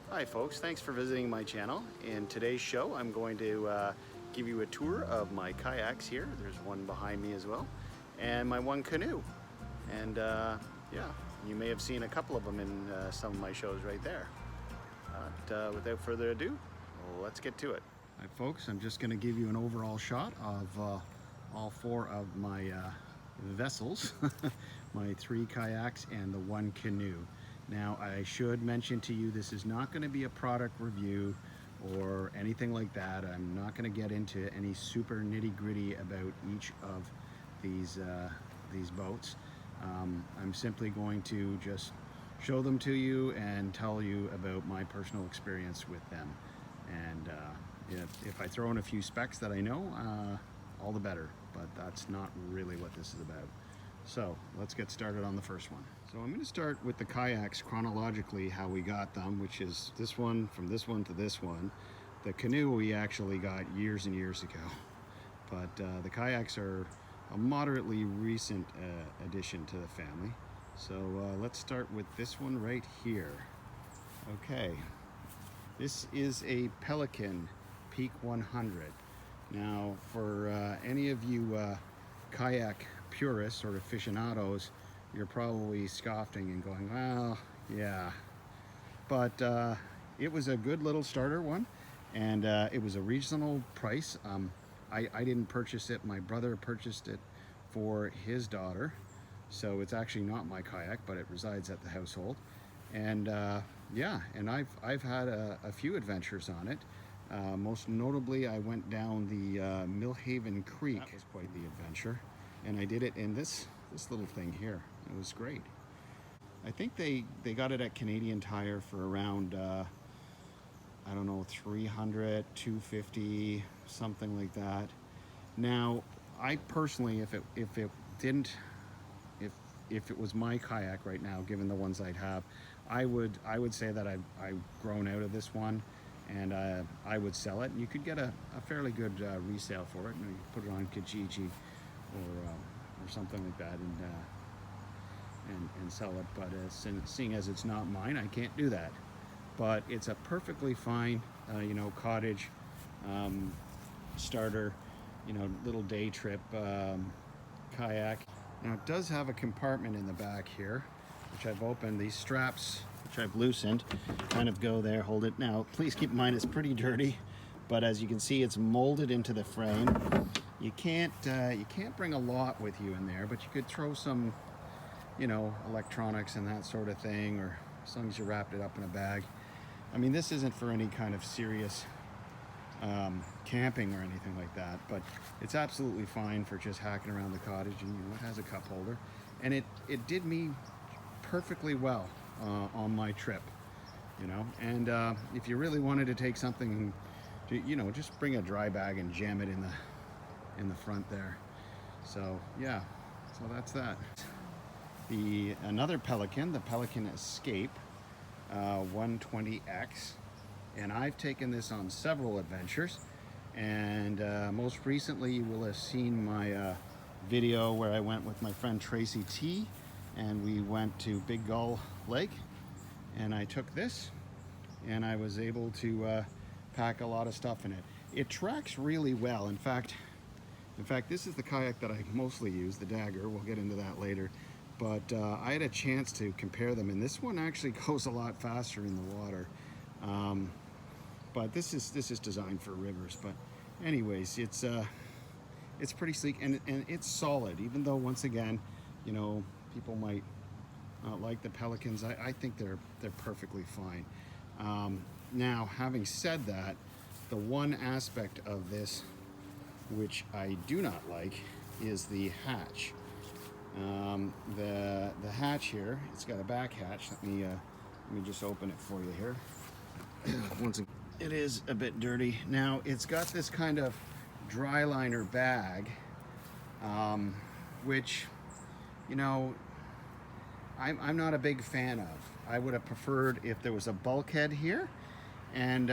Hi folks, thanks for visiting my channel. In today's show I'm going to give you a tour of my kayaks here. There's one behind me as well, and my one canoe. And yeah, you may have seen a couple of them in some of my shows right there. But without further ado, let's get to it. Hi folks, I'm just going to give you an overall shot of all four of my vessels, my 3 kayaks and the 1 canoe. Now I should mention to you, this is not going to be a product review or anything like that. I'm not going to get into any super nitty-gritty about each of these boats. I'm simply going to just show them to you and tell you about my personal experience with them. And if I throw in a few specs that I know, all the better, but that's not really what this is about. So let's get started on the first one. So I'm going to start with the kayaks chronologically, how we got them, which is this one, from this one to this one. The canoe we actually got years and years ago, but the kayaks are a moderately recent addition to the family. So let's start with this one right here. Okay, this is a Pelican Peak 100. Now for any of you kayak purists or aficionados, you're probably scoffing and going, well, yeah, but it was a good little starter one, and it was a reasonable price. I didn't purchase it, my brother purchased it for his daughter, so it's actually not my kayak, but it resides at the household. And yeah, and I've had a few adventures on it. Most notably, I went down the Millhaven Creek. That was quite the adventure, and I did it in this little thing here. It was great. I think they got it at Canadian Tire for around I don't know, 300, 250, something like that. Now, I personally, if it was my kayak right now, given the ones I'd have, I would say that I've grown out of this one, and I would sell it. And you could get a fairly good resale for it. You put it on Kijiji or something like that, and sell it. But seeing as it's not mine, I can't do that. But it's a perfectly fine, cottage starter, little day trip kayak. Now it does have a compartment in the back here, which I've opened. These straps, which I've loosened, kind of go there, hold it. Now, please keep in mind it's pretty dirty, but as you can see, it's molded into the frame. You can't bring a lot with you in there, but you could throw some, electronics and that sort of thing, or as long as you wrapped it up in a bag. I mean, this isn't for any kind of serious camping or anything like that, but it's absolutely fine for just hacking around the cottage. And it has a cup holder, and it did me perfectly well on my trip, and if you really wanted to take something to, just bring a dry bag and jam it in the front there. So yeah, so that's that. Another Pelican, the Pelican Escape 120X, and I've taken this on several adventures, and most recently you will have seen my video where I went with my friend Tracy T, and we went to Big Gull Lake, and I took this and I was able to pack a lot of stuff in it. It tracks really well. In fact, this is the kayak that I mostly use, the Dagger. We'll get into that later. But I had a chance to compare them, and this one actually goes a lot faster in the water. But this is designed for rivers. But anyways, it's pretty sleek, and it's solid. Even though, once again, people might not like the Pelicans, I think they're perfectly fine. Now, having said that, the one aspect of this which I do not like is the hatch. The hatch here, it's got a back hatch. Let me just open it for you here. Once again, it is a bit dirty. Now it's got this kind of dry liner bag, which, I'm not a big fan of. I would have preferred if there was a bulkhead here, and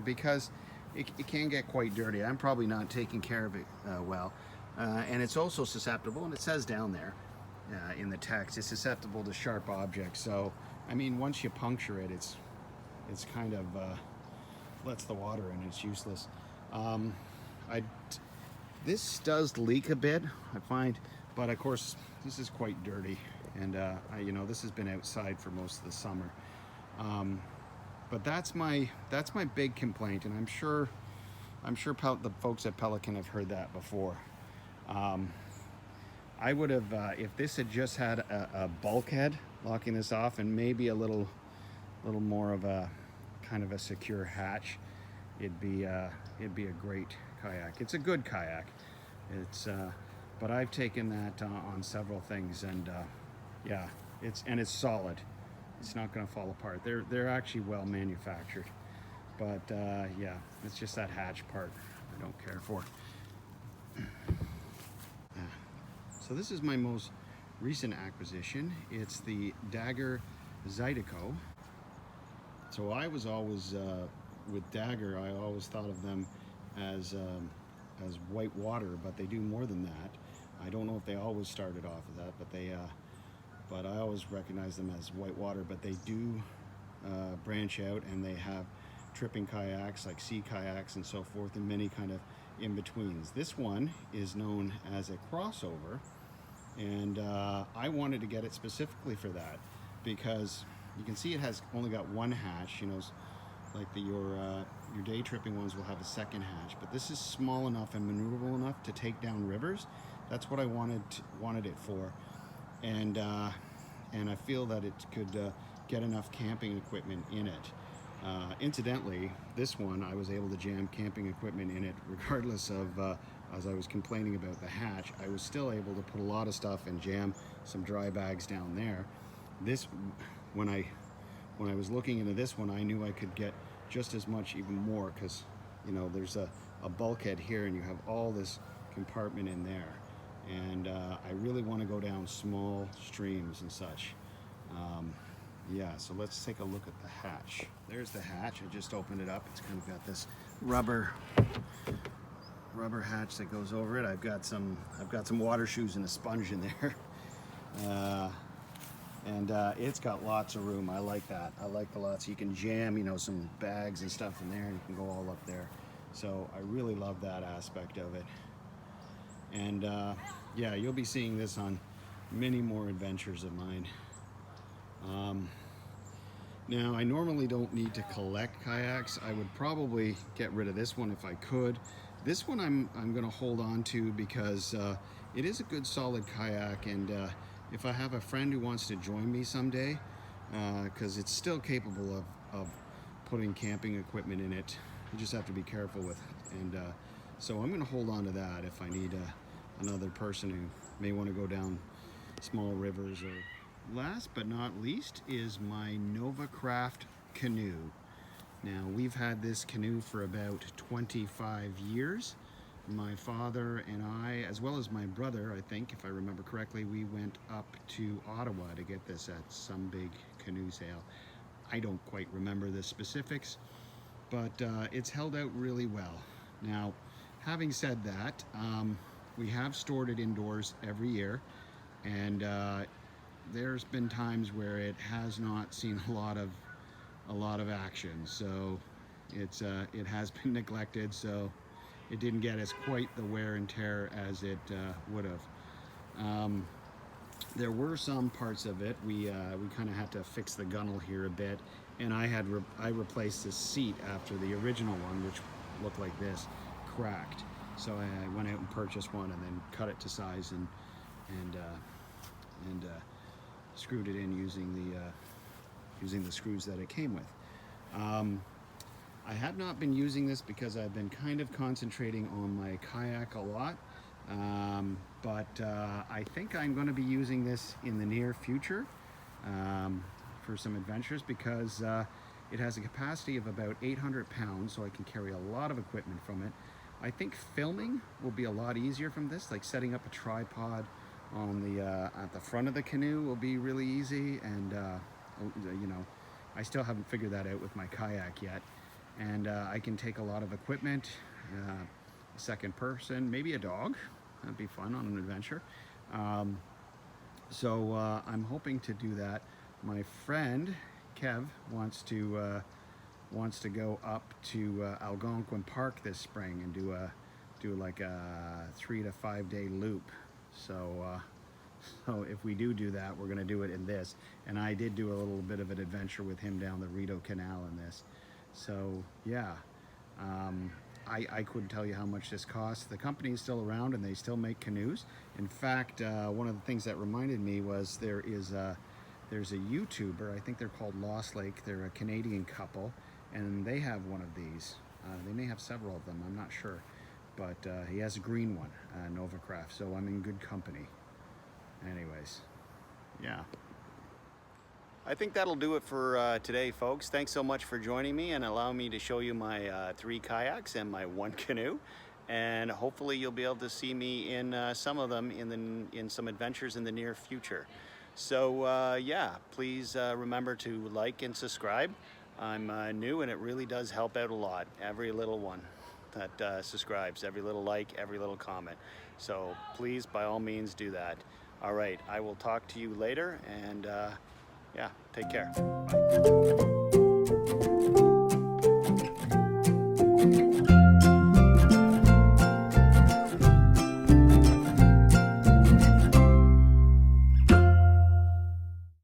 because it can get quite dirty. I'm probably not taking care of it well. And it's also susceptible, and it says down there in the text, it's susceptible to sharp objects. So, I mean, once you puncture it, it's kind of lets the water in. It's useless. Um, I This does leak a bit, I find, but of course this is quite dirty, and you know, this has been outside for most of the summer. But that's my big complaint, and I'm sure the folks at Pelican have heard that before. I would have, if this had just had a bulkhead locking this off, and maybe a little more of a kind of a secure hatch, it'd be a great kayak. It's a good kayak. It's but I've taken that on several things, and yeah, it's solid. It's not going to fall apart. They're actually well manufactured, but yeah, it's just that hatch part I don't care for. So this is my most recent acquisition. It's the Dagger Zydeco. So I was always with Dagger, I always thought of them as white water, but they do more than that. I don't know if they always started off as that, but I always recognize them as white water. But they do branch out, and they have tripping kayaks like sea kayaks and so forth, and many kind of in-betweens. This one is known as a crossover, and I wanted to get it specifically for that, because you can see it has only got one hatch. You know, like your day tripping ones will have a second hatch, but this is small enough and maneuverable enough to take down rivers. That's what I wanted it for, and I feel that it could get enough camping equipment in it. Incidentally, this one I was able to jam camping equipment in it, regardless of as I was complaining about the hatch. I was still able to put a lot of stuff and jam some dry bags down there. This, when I was looking into this one, I knew I could get just as much, even more, because you know, there's a bulkhead here, and you have all this compartment in there, and I really want to go down small streams and such. Yeah, so let's take a look at the hatch. There's the hatch. I just opened it up. It's kind of got this rubber hatch that goes over it. I've got some water shoes and a sponge in there. And it's got lots of room. I like that. I like the lots. You can jam, you know, some bags and stuff in there, and you can go all up there. So I really love that aspect of it. And yeah, you'll be seeing this on many more adventures of mine. Now, I normally don't need to collect kayaks. I would probably get rid of this one if I could. This one I'm going to hold on to, because it is a good solid kayak, and if I have a friend who wants to join me someday, because it's still capable of putting camping equipment in it, you just have to be careful with it. And so I'm going to hold on to that if I need another person who may want to go down small rivers. Or last but not least is my Novacraft canoe. Now, we've had this canoe for about 25 years. My father and I, as well as my brother, I think, if I remember correctly, we went up to Ottawa to get this at some big canoe sale. I don't quite remember the specifics, but it's held out really well. Now, having said that, we have stored it indoors every year, and there's been times where it has not seen a lot of action, so it has been neglected, so it didn't get as quite the wear and tear as it would have. There were some parts of it we kind of had to fix the gunnel here a bit, and I replaced the seat after the original one, which looked like this, cracked. So I went out and purchased one, and then cut it to size and screwed it in using the screws that it came with. I have not been using this because I've been kind of concentrating on my kayak a lot, but I think I'm going to be using this in the near future for some adventures, because it has a capacity of about 800 pounds, so I can carry a lot of equipment from it. I think filming will be a lot easier from this, like setting up a tripod on the at the front of the canoe will be really easy, and you know, I still haven't figured that out with my kayak yet. And I can take a lot of equipment, a second person, maybe a dog. That'd be fun on an adventure. So I'm hoping to do that. My friend Kev wants to wants to go up to Algonquin Park this spring and do like a 3 to 5 day loop. So so if we do that, we're going to do it in this. And I did do a little bit of an adventure with him down the Rideau Canal in this. So yeah, I couldn't tell you how much this costs. The company is still around and they still make canoes. In fact, one of the things that reminded me was there's a YouTuber, I think they're called Lost Lake. They're a Canadian couple and they have one of these. They may have several of them, I'm not sure. But he has a green one, Novacraft, so I'm in good company. Anyways, yeah. I think that'll do it for today, folks. Thanks so much for joining me and allowing me to show you my 3 kayaks and my 1 canoe. And hopefully you'll be able to see me in some of them in some adventures in the near future. So yeah, please remember to like and subscribe. I'm new and it really does help out a lot. Every little one that subscribes, every little like, every little comment. So please, by all means, do that. All right, I will talk to you later, and yeah, take care. Bye.